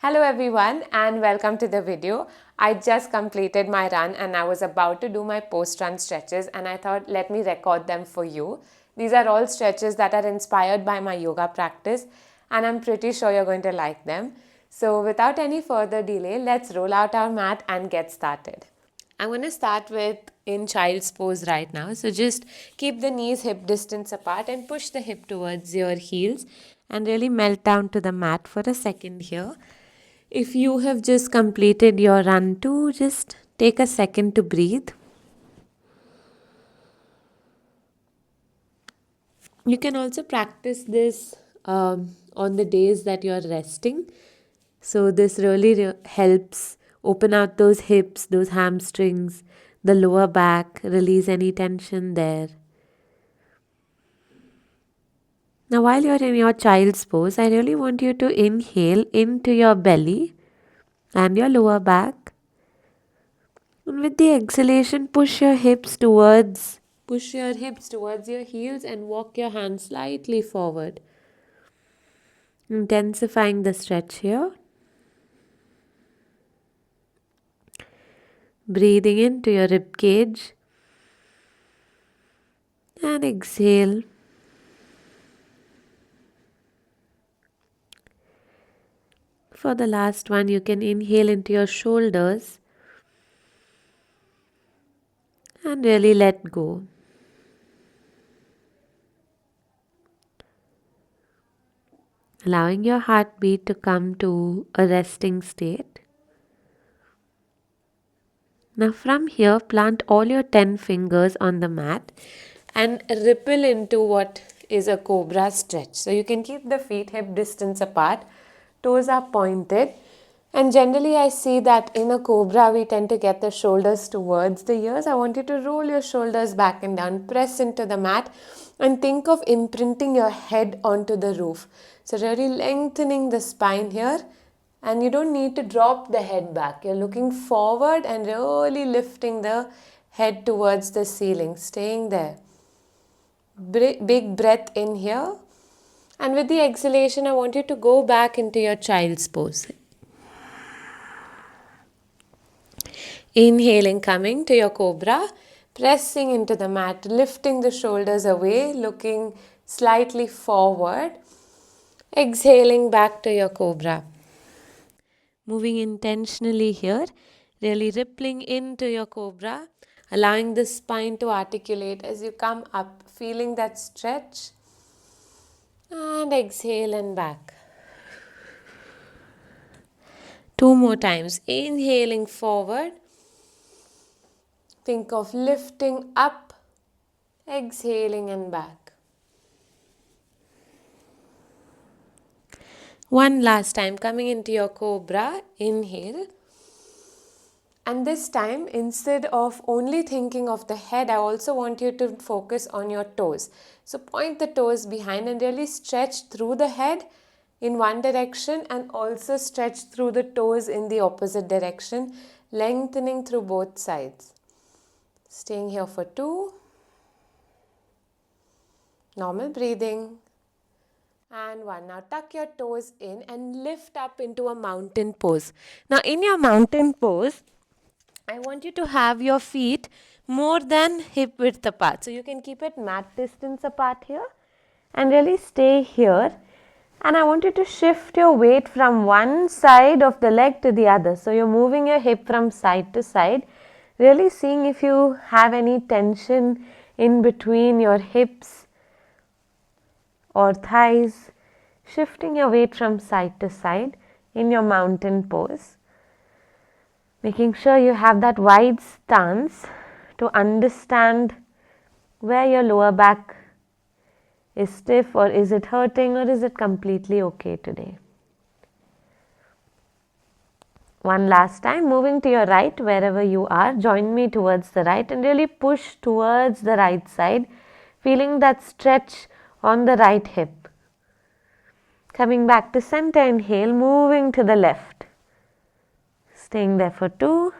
Hello everyone and welcome to the video. I just completed my run and I was about to do my post-run stretches and I thought let me record them for you. These are all stretches that are inspired by my yoga practice and I'm pretty sure you're going to like them. So without any further delay, let's roll out our mat and get started. I'm going to start with in child's pose right now. So just keep the knees hip distance apart and push the hip towards your heels and really melt down to the mat for a second here. If you have just completed your run too, just take a second to breathe. You can also practice this on the days that you're resting. So this really helps open out those hips, those hamstrings, the lower back, release any tension there. Now while you're in your child's pose, I really want you to inhale into your belly and your lower back. And with the exhalation, push your hips towards your heels and walk your hands slightly forward. Intensifying the stretch here. Breathing into your rib cage. And exhale. For the last one, you can inhale into your shoulders. And really let go. Allowing your heartbeat to come to a resting state. Now from here, plant all your 10 fingers on the mat and ripple into what is a cobra stretch. So you can keep the feet hip distance apart, toes are pointed. And generally I see that in a cobra we tend to get the shoulders towards the ears. I want you to roll your shoulders back and down, press into the mat and think of imprinting your head onto the roof. So really lengthening the spine here. And you don't need to drop the head back. You're looking forward and really lifting the head towards the ceiling, staying there. Big breath in here. And with the exhalation, I want you to go back into your child's pose. Inhaling, coming to your cobra, pressing into the mat, lifting the shoulders away, looking slightly forward. Exhaling back to your cobra. Moving intentionally here, really rippling into your cobra, allowing the spine to articulate as you come up, feeling that stretch. And exhale and back. 2 more times. Inhaling forward. Think of lifting up, exhaling and back. One last time, coming into your cobra, inhale. And this time, instead of only thinking of the head, I also want you to focus on your toes. So point the toes behind and really stretch through the head in one direction and also stretch through the toes in the opposite direction, lengthening through both sides. Staying here for 2. Normal breathing. And 1. Now tuck your toes in and lift up into a mountain pose. Now in your mountain pose, I want you to have your feet more than hip width apart. So you can keep it mat distance apart here and really stay here. And I want you to shift your weight from one side of the leg to the other. So you're moving your hip from side to side, really seeing if you have any tension in between your hips or thighs, shifting your weight from side to side in your mountain pose. Making sure you have that wide stance to understand where your lower back is stiff or is it hurting or is it completely okay today. One last time, moving to your right wherever you are, join me towards the right and really push towards the right side, feeling that stretch on the right hip. Coming back to center, inhale, moving to the left. Staying there for 2,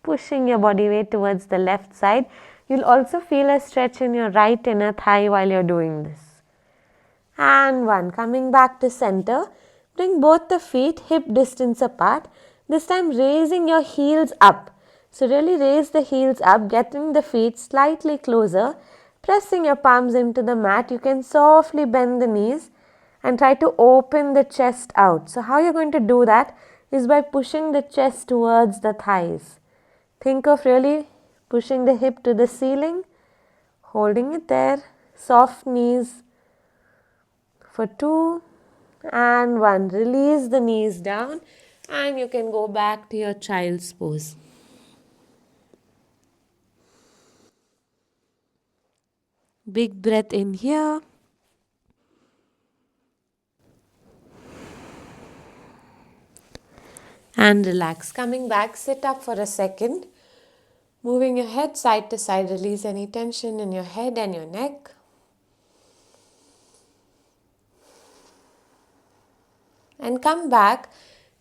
pushing your body weight towards the left side. You'll also feel a stretch in your right inner thigh while you're doing this. And 1, coming back to center, Bring both the feet hip distance apart. This time raising your heels up. So really raise the heels up, getting the feet slightly closer, pressing your palms into the mat. You can softly bend the knees and try to open the chest out. So how you're going to do that is by pushing the chest towards the thighs. Think of really pushing the hip to the ceiling, holding it there, soft knees for 2 and 1. Release the knees down and you can go back to your child's pose. Big breath in here. And relax. Coming back, sit up for a second. Moving your head side to side, release any tension in your head and your neck. And come back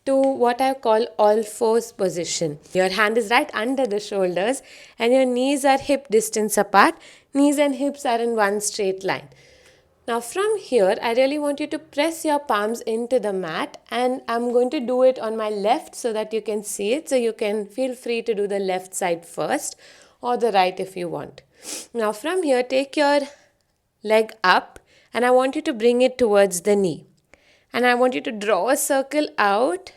to what I call all fours position. Your hand is right under the shoulders and your knees are hip distance apart. Knees and hips are in one straight line. Now from here, I really want you to press your palms into the mat, and I'm going to do it on my left so that you can see it. So you can feel free to do the left side first or the right if you want. Now from here, take your leg up and I want you to bring it towards the knee. And I want you to draw a circle out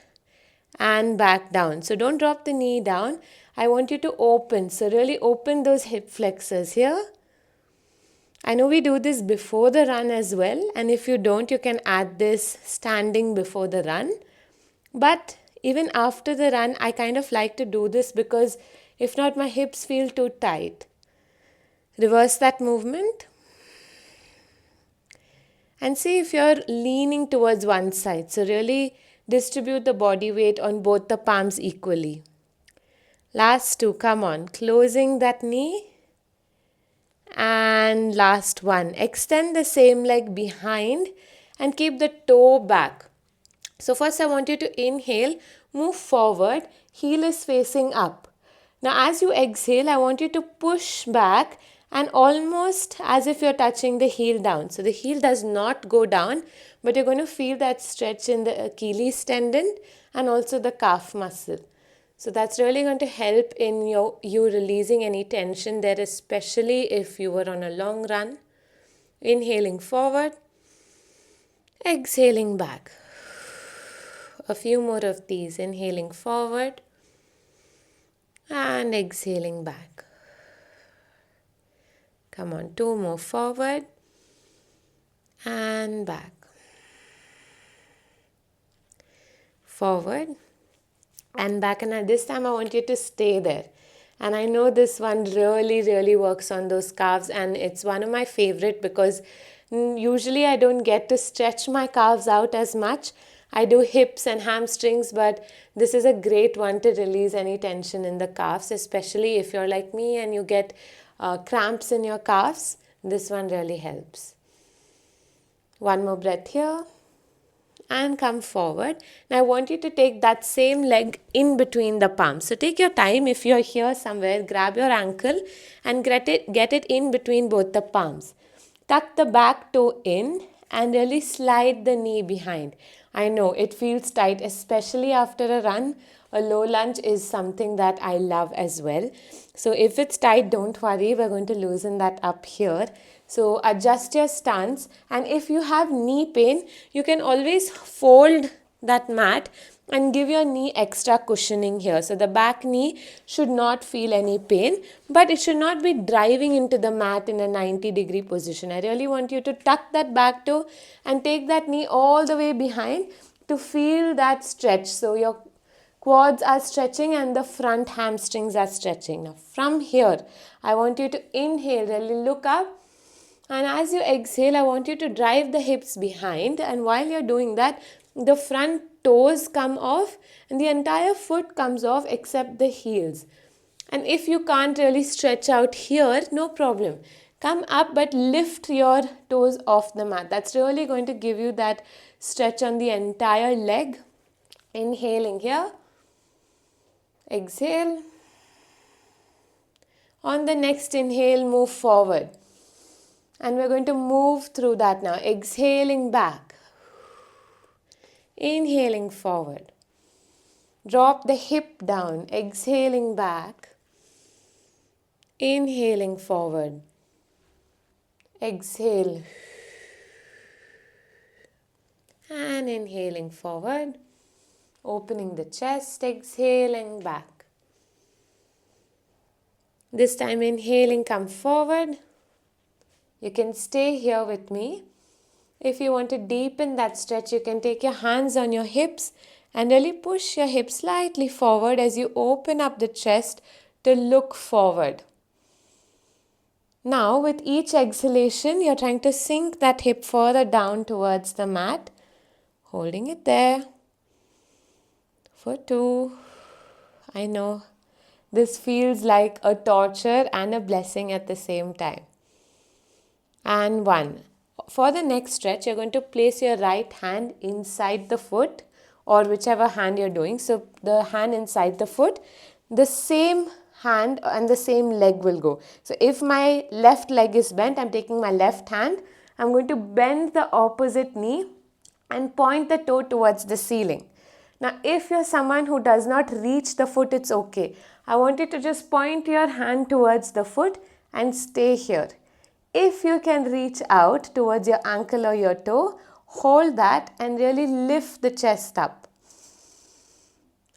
and back down. So don't drop the knee down. I want you to open. So really open those hip flexors here. I know we do this before the run as well, and if you don't, you can add this standing before the run. But even after the run, I kind of like to do this because if not, my hips feel too tight. Reverse that movement and see if you're leaning towards one side. So really distribute the body weight on both the palms equally. Last 2, come on, closing that knee. And last one, extend the same leg behind and keep the toe back. So first I want you to inhale, move forward, heel is facing up. Now as you exhale, I want you to push back and almost as if you're touching the heel down. So the heel does not go down, but you're going to feel that stretch in the Achilles tendon and also the calf muscle. So that's really going to help in you releasing any tension there, especially if you were on a long run. Inhaling forward, exhaling back. A few more of these. Inhaling forward and exhaling back. Come on, 2 more forward and back. Forward and back, and this time I want you to stay there. And I know this one really works on those calves, and it's one of my favorite because usually I don't get to stretch my calves out as much. I do hips and hamstrings, but this is a great one to release any tension in the calves, especially if you're like me and you get cramps in your calves. This one really helps. One more breath here. And come forward. Now I want you to take that same leg in between the palms. So take your time. If you're here somewhere, grab your ankle and get it in between both the palms. Tuck the back toe in and really slide the knee behind. I know it feels tight, especially after a run. A low lunge is something that I love as well. So if it's tight, don't worry. We're going to loosen that up here. So adjust your stance, and if you have knee pain, you can always fold that mat and give your knee extra cushioning here. So the back knee should not feel any pain, but it should not be driving into the mat in a 90-degree position. I really want you to tuck that back toe and take that knee all the way behind to feel that stretch. So your quads are stretching and the front hamstrings are stretching. Now from here, I want you to inhale, really look up. And as you exhale, I want you to drive the hips behind, and while you're doing that, the front toes come off and the entire foot comes off except the heels. And if you can't really stretch out here, no problem. Come up but lift your toes off the mat. That's really going to give you that stretch on the entire leg. Inhaling here. Exhale. On the next inhale, move forward. And we're going to move through that now. Exhaling back. Inhaling forward. Drop the hip down, exhaling back. Inhaling forward. Exhale. And inhaling forward. Opening the chest, exhaling back. This time inhaling, come forward. You can stay here with me. If you want to deepen that stretch, you can take your hands on your hips and really push your hips slightly forward as you open up the chest to look forward. Now, with each exhalation, you're trying to sink that hip further down towards the mat, holding it there for 2. I know this feels like a torture and a blessing at the same time. And 1. For the next stretch, you're going to place your right hand inside the foot or whichever hand you're doing. So the hand inside the foot, the same hand and the same leg will go. So if my left leg is bent, I'm taking my left hand. I'm going to bend the opposite knee and point the toe towards the ceiling. Now, if you're someone who does not reach the foot, it's okay. I want you to just point your hand towards the foot and stay here. If you can reach out towards your ankle or your toe, hold that and really lift the chest up.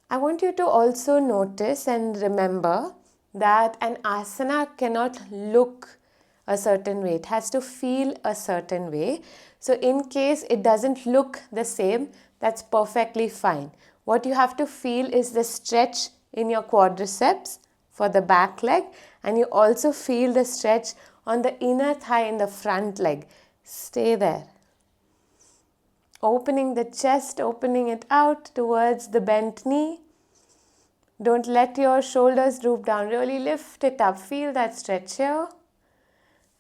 I want you to also notice and remember that an asana cannot look a certain way. It has to feel a certain way. So in case it doesn't look the same, that's perfectly fine. What you have to feel is the stretch in your quadriceps for the back leg, and you also feel the stretch on the inner thigh in the front leg. Stay there. Opening the chest, opening it out towards the bent knee. Don't let your shoulders droop down. Really lift it up. Feel that stretch here.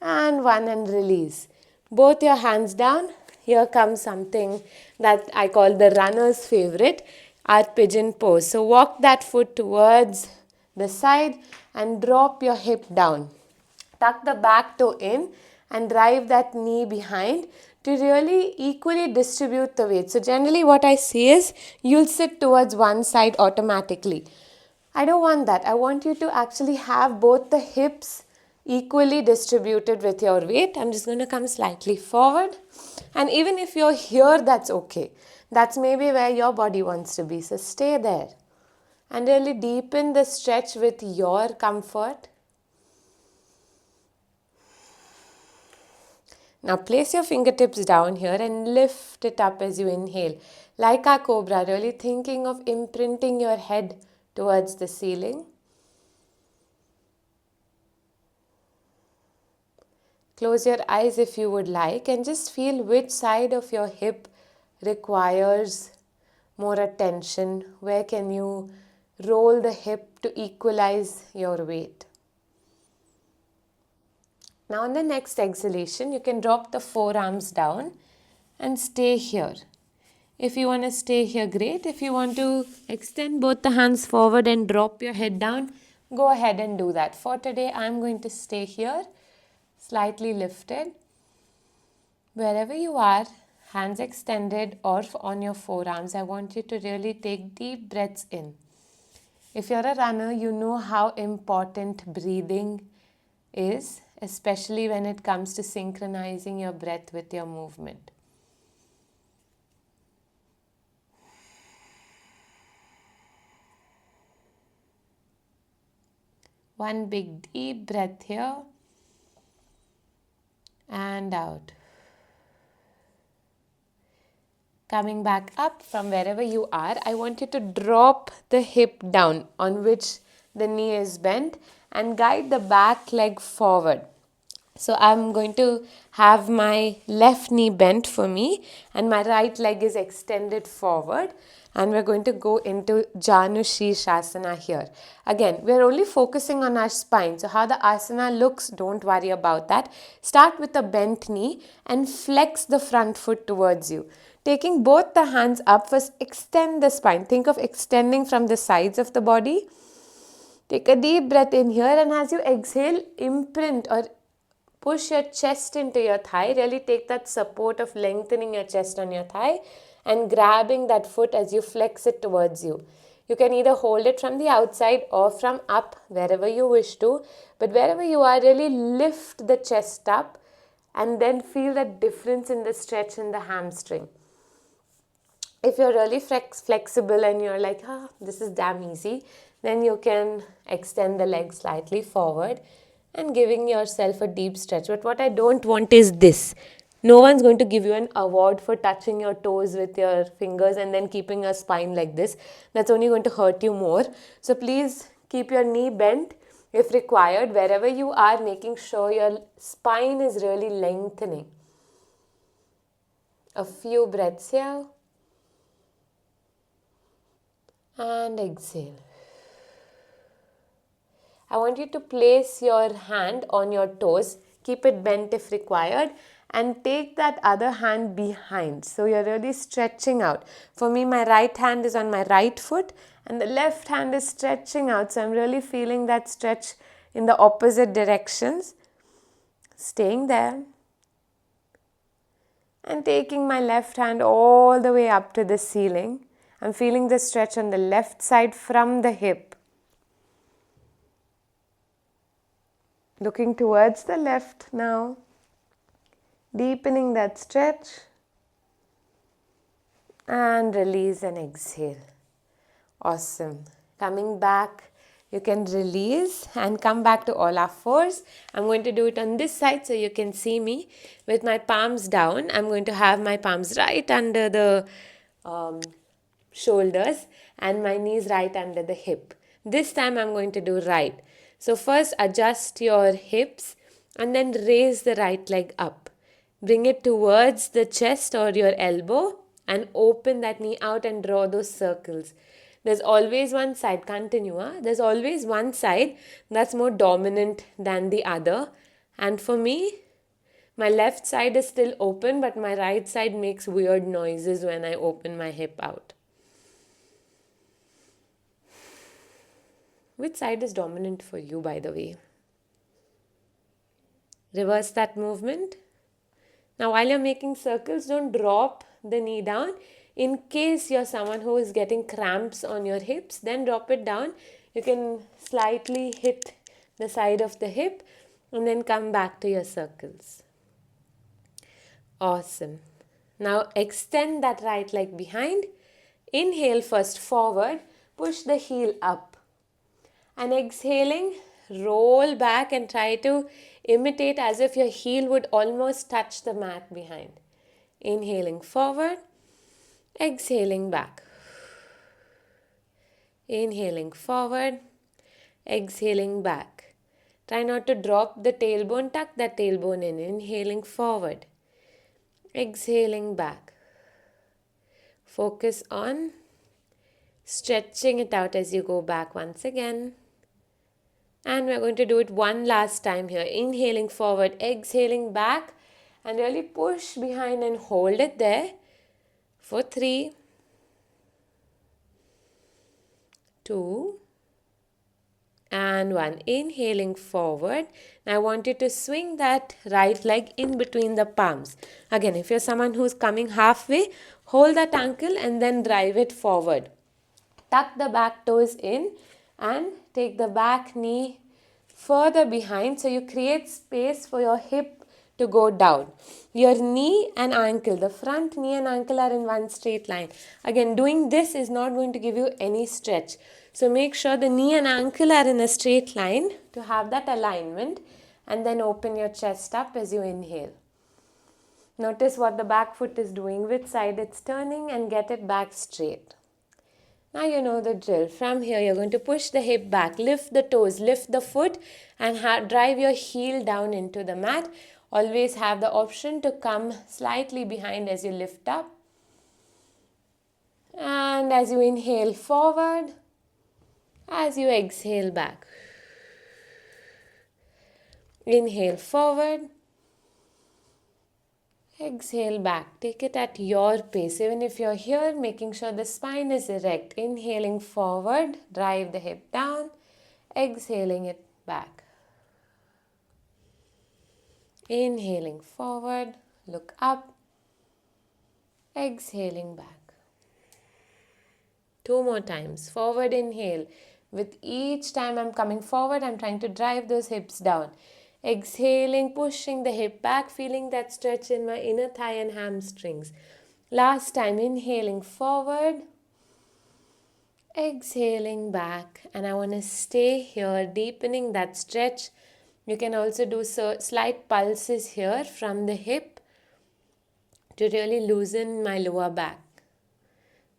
And 1 and release. Both your hands down. Here comes something that I call the runner's favorite, our pigeon pose. So walk that foot towards the side and drop your hip down. Tuck the back toe in and drive that knee behind to really equally distribute the weight. So generally what I see is you'll sit towards one side automatically. I don't want that. I want you to actually have both the hips equally distributed with your weight. I'm just going to come slightly forward. And even if you're here, that's okay. That's maybe where your body wants to be. So stay there. And really deepen the stretch with your comfort. Now place your fingertips down here and lift it up as you inhale. Like a cobra, really thinking of imprinting your head towards the ceiling. Close your eyes if you would like and just feel which side of your hip requires more attention. Where can you roll the hip to equalize your weight? Now on the next exhalation, you can drop the forearms down and stay here. If you want to stay here, great. If you want to extend both the hands forward and drop your head down, go ahead and do that. For today, I'm going to stay here, slightly lifted. Wherever you are, hands extended or on your forearms, I want you to really take deep breaths in. If you're a runner, you know how important breathing is, especially when it comes to synchronizing your breath with your movement. One big deep breath here and out. Coming back up from wherever you are, I want you to drop the hip down on which the knee is bent and guide the back leg forward. So I'm going to have my left knee bent for me and my right leg is extended forward. And we're going to go into Janu Shirshasana here. Again, we're only focusing on our spine. So how the asana looks, don't worry about that. Start with a bent knee and flex the front foot towards you. Taking both the hands up, first extend the spine. Think of extending from the sides of the body. Take a deep breath in here and as you exhale, imprint or push your chest into your thigh. Really take that support of lengthening your chest on your thigh and grabbing that foot as you flex it towards you. You can either hold it from the outside or from up, wherever you wish to. But wherever you are, really lift the chest up and then feel that difference in the stretch in the hamstring. If you're really flexible and you're like, this is damn easy, then you can extend the leg slightly forward and giving yourself a deep stretch. But what I don't want is this. No one's going to give you an award for touching your toes with your fingers and then keeping your spine like this. That's only going to hurt you more. So please keep your knee bent if required. Wherever you are, making sure your spine is really lengthening. A few breaths here. And exhale. I want you to place your hand on your toes, keep it bent if required, and take that other hand behind. So you're really stretching out. For me, my right hand is on my right foot and the left hand is stretching out. So I'm really feeling that stretch in the opposite directions. Staying there. And taking my left hand all the way up to the ceiling. I'm feeling the stretch on the left side from the hip. Looking towards the left now. Deepening that stretch. And release and exhale. Awesome. Coming back, you can release and come back to all our fours. I'm going to do it on this side so you can see me. With my palms down, I'm going to have my palms right under the shoulders and my knees right under the hip. This time I'm going to do right. So first adjust your hips and then raise the right leg up. Bring it towards the chest or your elbow and open that knee out and draw those circles. There's always one side, continue. There's always one side that's more dominant than the other. And for me, my left side is still open, but my right side makes weird noises when I open my hip out. Which side is dominant for you, by the way? Reverse that movement. Now, while you're making circles, don't drop the knee down. In case you're someone who is getting cramps on your hips, then drop it down. You can slightly hit the side of the hip and then come back to your circles. Awesome. Now, extend that right leg behind. Inhale first forward. Push the heel up. And exhaling, roll back and try to imitate as if your heel would almost touch the mat behind. Inhaling forward, exhaling back. Inhaling forward, exhaling back. Try not to drop the tailbone, tuck that tailbone in. Inhaling forward, exhaling back. Focus on stretching it out as you go back once again. And we're going to do it one last time here. Inhaling forward, exhaling back, and really push behind and hold it there for 3, 2, and 1. Inhaling forward. Now I want you to swing that right leg in between the palms. Again, if you're someone who's coming halfway, hold that ankle and then drive it forward. Tuck the back toes in and take the back knee further behind so you create space for your hip to go down. Your knee and ankle, the front knee and ankle are in one straight line. Again, doing this is not going to give you any stretch. So make sure the knee and ankle are in a straight line to have that alignment, and then open your chest up as you inhale. Notice what the back foot is doing, which side it's turning, and get it back straight. Now you know the drill. From here, you're going to push the hip back, lift the toes, lift the foot, and drive your heel down into the mat. Always have the option to come slightly behind as you lift up. And as you inhale forward, as you exhale back. Inhale forward. Exhale back. Take it at your pace. Even if you're here, making sure the spine is erect. Inhaling forward, drive the hip down. Exhaling it back. Inhaling forward, look up. Exhaling back. 2 more times. Forward inhale. With each time I'm coming forward, I'm trying to drive those hips down. Exhaling, pushing the hip back, feeling that stretch in my inner thigh and hamstrings. Last time, inhaling forward, exhaling back. And I want to stay here, deepening that stretch. You can also do slight pulses here from the hip to really loosen my lower back.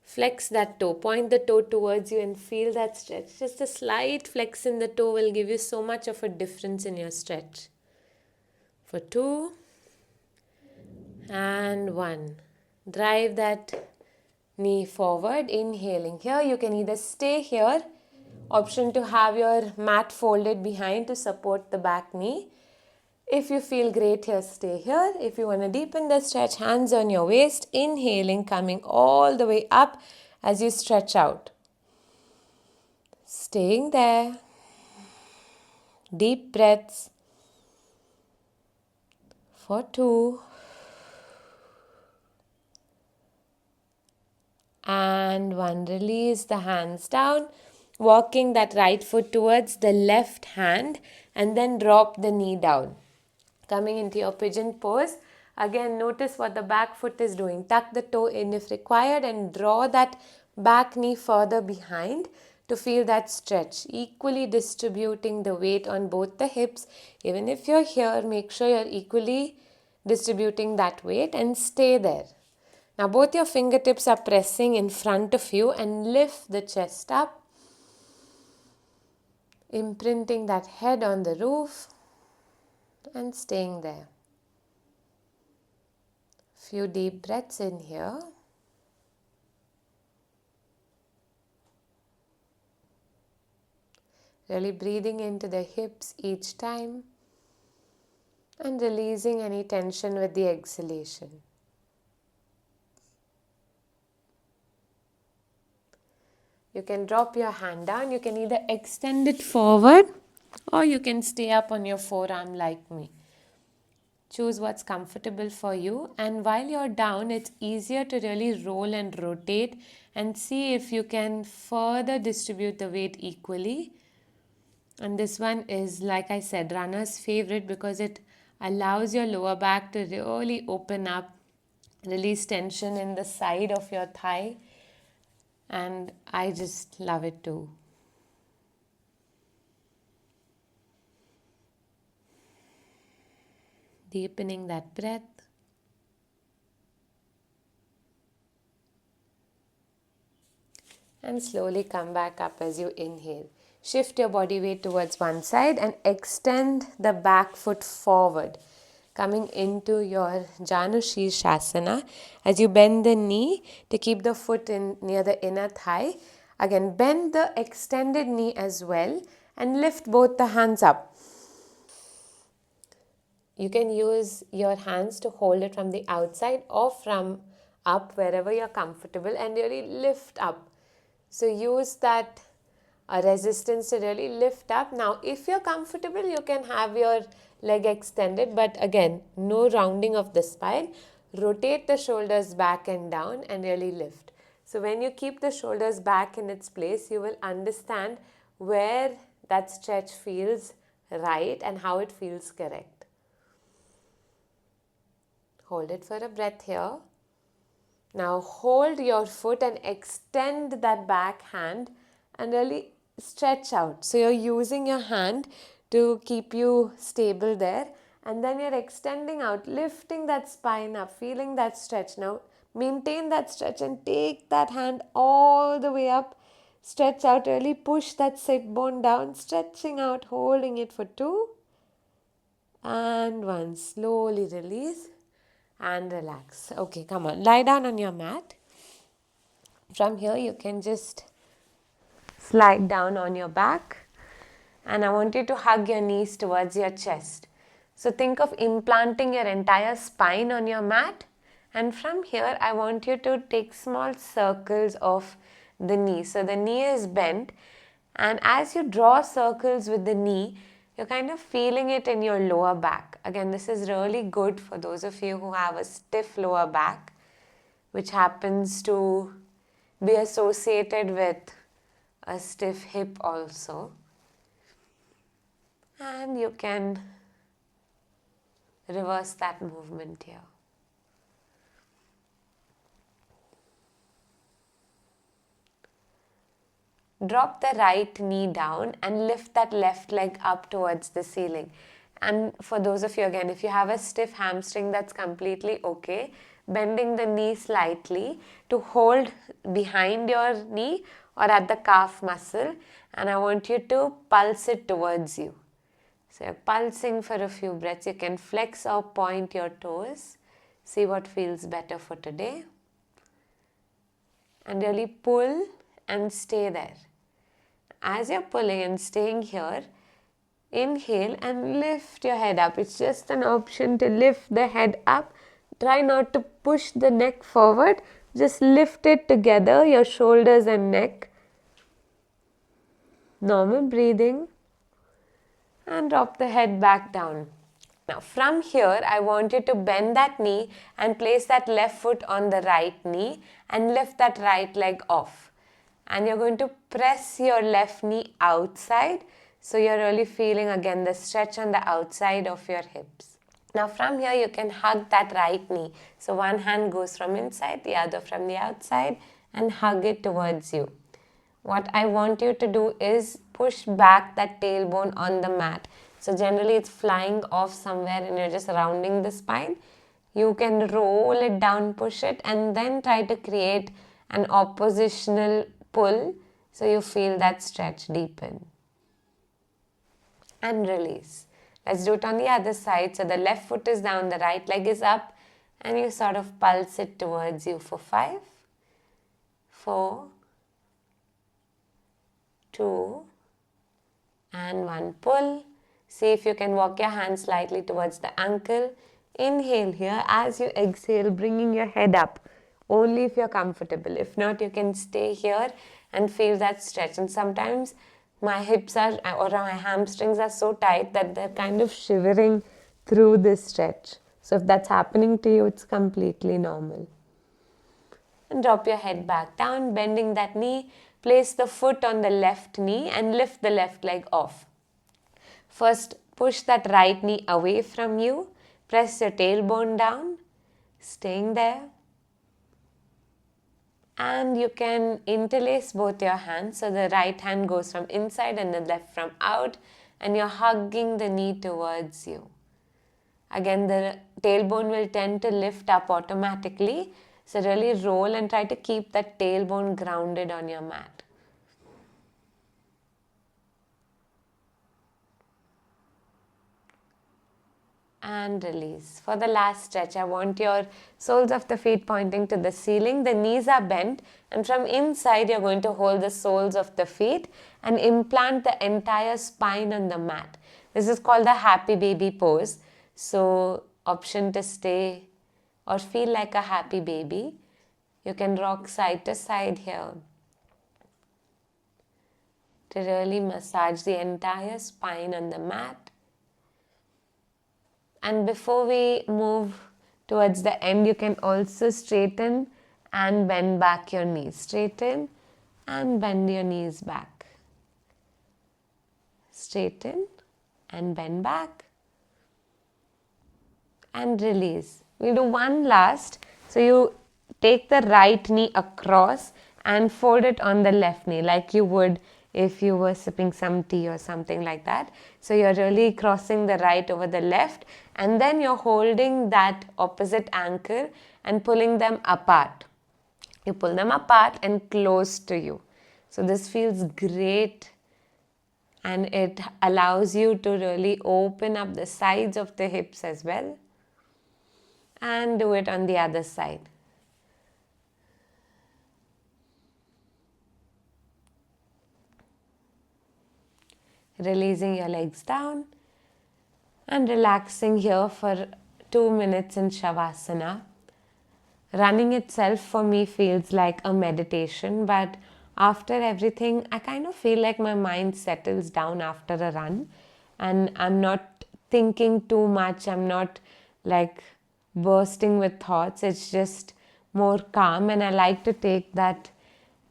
Flex that toe, point the toe towards you and feel that stretch. Just a slight flex in the toe will give you so much of a difference in your stretch. For 2 and 1. Drive that knee forward, inhaling. Here you can either stay here, option to have your mat folded behind to support the back knee. If you feel great here, stay here. If you want to deepen the stretch, hands on your waist, inhaling, coming all the way up as you stretch out. Staying there. Deep breaths for 2 and 1. Release the hands down, walking that right foot towards the left hand and then drop the knee down. Coming into your pigeon pose. Again, notice what the back foot is doing. Tuck the toe in if required and draw that back knee further behind to feel that stretch. Equally distributing the weight on both the hips. Even if you're here, make sure you're equally distributing that weight and stay there. Now both your fingertips are pressing in front of you and lift the chest up. Imprinting that head on the roof and staying there. Few deep breaths in here. Really breathing into the hips each time and releasing any tension with the exhalation. You can drop your hand down. You can either extend it forward or you can stay up on your forearm like me. Choose what's comfortable for you, and while you're down, it's easier to really roll and rotate and see if you can further distribute the weight equally. And this one is, like I said, runner's favorite because it allows your lower back to really open up, release tension in the side of your thigh, and I just love it too. Deepening that breath. And slowly come back up as you inhale. Shift your body weight towards one side and extend the back foot forward. Coming into your Janu Shirshasana as you bend the knee to keep the foot in near the inner thigh. Again, bend the extended knee as well and lift both the hands up. You can use your hands to hold it from the outside or from up, wherever you're comfortable, and really lift up. So use that resistance to really lift up. Now, if you're comfortable, you can have your leg extended, but again, no rounding of the spine. Rotate the shoulders back and down and really lift. So when you keep the shoulders back in its place, you will understand where that stretch feels right and how it feels correct. Hold it for a breath here. Now hold your foot and extend that back hand and really stretch out. So you're using your hand to keep you stable there, and then you're extending out, lifting that spine up, feeling that stretch. Now maintain that stretch and take that hand all the way up. Stretch out, really push that sit bone down, stretching out, holding it for 2 and 1. Slowly release and relax. Okay, come on, lie down on your mat. From here you can just slide down on your back, and I want you to hug your knees towards your chest. So think of implanting your entire spine on your mat, and from here I want you to take small circles of the knee. So the knee is bent, and as you draw circles with the knee, you're kind of feeling it in your lower back. Again, this is really good for those of you who have a stiff lower back. which happens to be associated with a stiff hip also. And you can reverse that movement here. Drop the right knee down and lift that left leg up towards the ceiling. And for those of you, again, if you have a stiff hamstring, that's completely okay. Bending the knee slightly to hold behind your knee or at the calf muscle, and I want you to pulse it towards you. So you're pulsing for a few breaths. You can flex or point your toes. See what feels better for today. And really pull and stay there. As you're pulling and staying here, inhale and lift your head up. It's just an option to lift the head up. Try not to push the neck forward. Just lift it together, your shoulders and neck. Normal breathing. And drop the head back down. Now from here, I want you to bend that knee and place that left foot on the right knee and lift that right leg off. And you're going to press your left knee outside. So you're really feeling again the stretch on the outside of your hips. Now from here, you can hug that right knee. So one hand goes from inside, the other from the outside, and hug it towards you. What I want you to do is push back that tailbone on the mat. So generally it's flying off somewhere and you're just rounding the spine. You can roll it down, push it, and then try to create an oppositional pull so you feel that stretch deepen. And release. Let's do it on the other side. So the left foot is down, the right leg is up, and you sort of pulse it towards you for 5, 4, 2, and 1. Pull. See if you can walk your hand slightly towards the ankle. Inhale here. As you exhale, bringing your head up. Only if you're comfortable. If not, you can stay here and feel that stretch. And sometimes my hips or my hamstrings are so tight that they're kind of shivering through this stretch. So if that's happening to you, it's completely normal. And drop your head back down, bending that knee. Place the foot on the left knee and lift the left leg off. First, push that right knee away from you. Press your tailbone down, staying there. And you can interlace both your hands. So the right hand goes from inside and the left from out. And you're hugging the knee towards you. Again, the tailbone will tend to lift up automatically. So really roll and try to keep that tailbone grounded on your mat. And release. For the last stretch, I want your soles of the feet pointing to the ceiling. The knees are bent, and from inside you're going to hold the soles of the feet and implant the entire spine on the mat. This is called the happy baby pose. So option to stay or feel like a happy baby. You can rock side to side here to really massage the entire spine on the mat. And before we move towards the end, you can also straighten and bend back your knees. Straighten and bend your knees back. Straighten and bend back. And release. We'll do one last. So you take the right knee across and fold it on the left knee like you would if you were sipping some tea or something like that. So you're really crossing the right over the left, and then you're holding that opposite ankle and pulling them apart. You pull them apart and close to you. So this feels great, and it allows you to really open up the sides of the hips as well. And do it on the other side. Releasing your legs down and relaxing here for 2 minutes in Savasana. Running itself for me feels like a meditation, but after everything, I kind of feel like my mind settles down after a run and I'm not thinking too much. I'm not like bursting with thoughts. It's just more calm, and I like to take that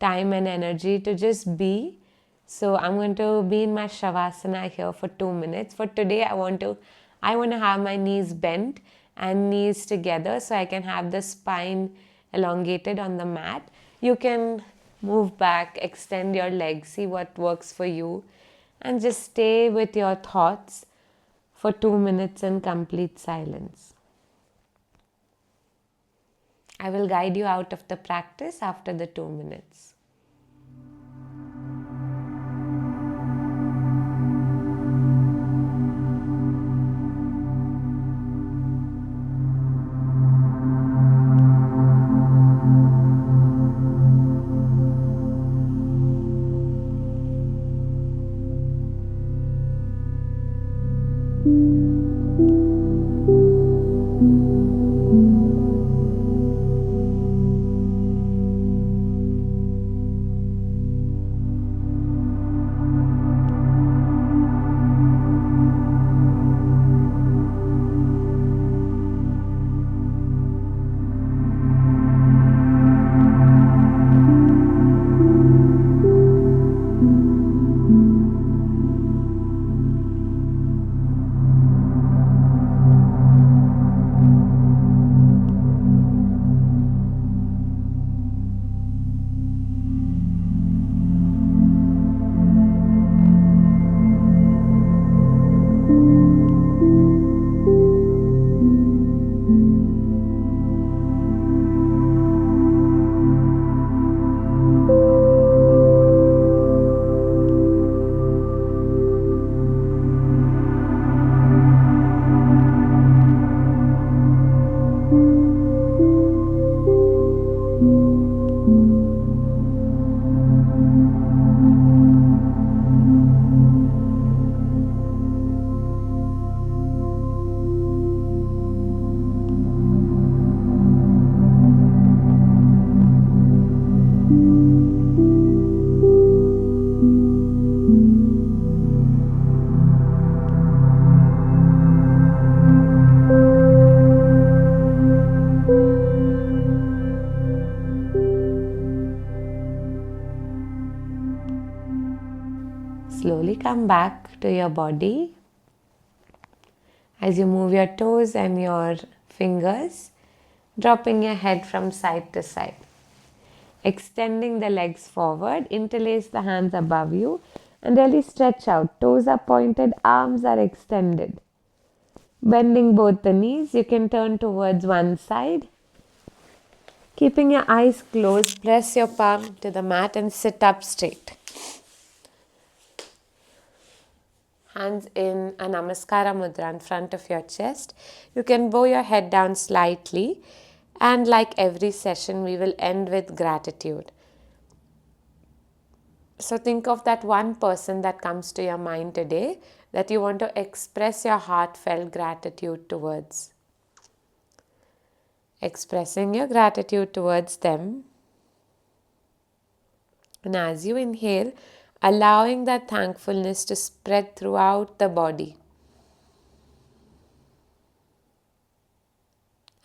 time and energy to just be. So I'm going to be in my Savasana here for 2 minutes. For today, I want to have my knees bent and knees together so I can have the spine elongated on the mat. You can move back, extend your legs, see what works for you, and just stay with your thoughts for 2 minutes in complete silence. I will guide you out of the practice after the 2 minutes. Slowly come back to your body as you move your toes and your fingers, dropping your head from side to side. Extending the legs forward, interlace the hands above you and really stretch out. Toes are pointed, arms are extended. Bending both the knees, you can turn towards one side. Keeping your eyes closed, press your palm to the mat and sit up straight. Hands in a Namaskara Mudra in front of your chest. You can bow your head down slightly, and like every session, we will end with gratitude. So think of that one person that comes to your mind today that you want to express your heartfelt gratitude towards. Expressing your gratitude towards them. And as you inhale, allowing that thankfulness to spread throughout the body.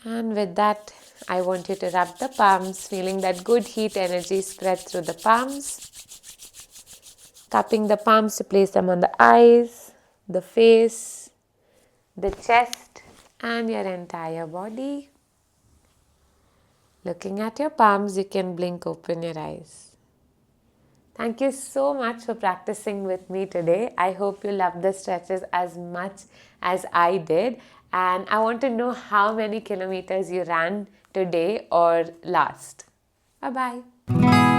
And with that, I want you to rub the palms, feeling that good heat energy spread through the palms. Cupping the palms to place them on the eyes, the face, the chest, and your entire body. Looking at your palms, you can blink open your eyes. Thank you so much for practicing with me today. I hope you loved the stretches as much as I did. And I want to know how many kilometers you ran today or last. Bye-bye.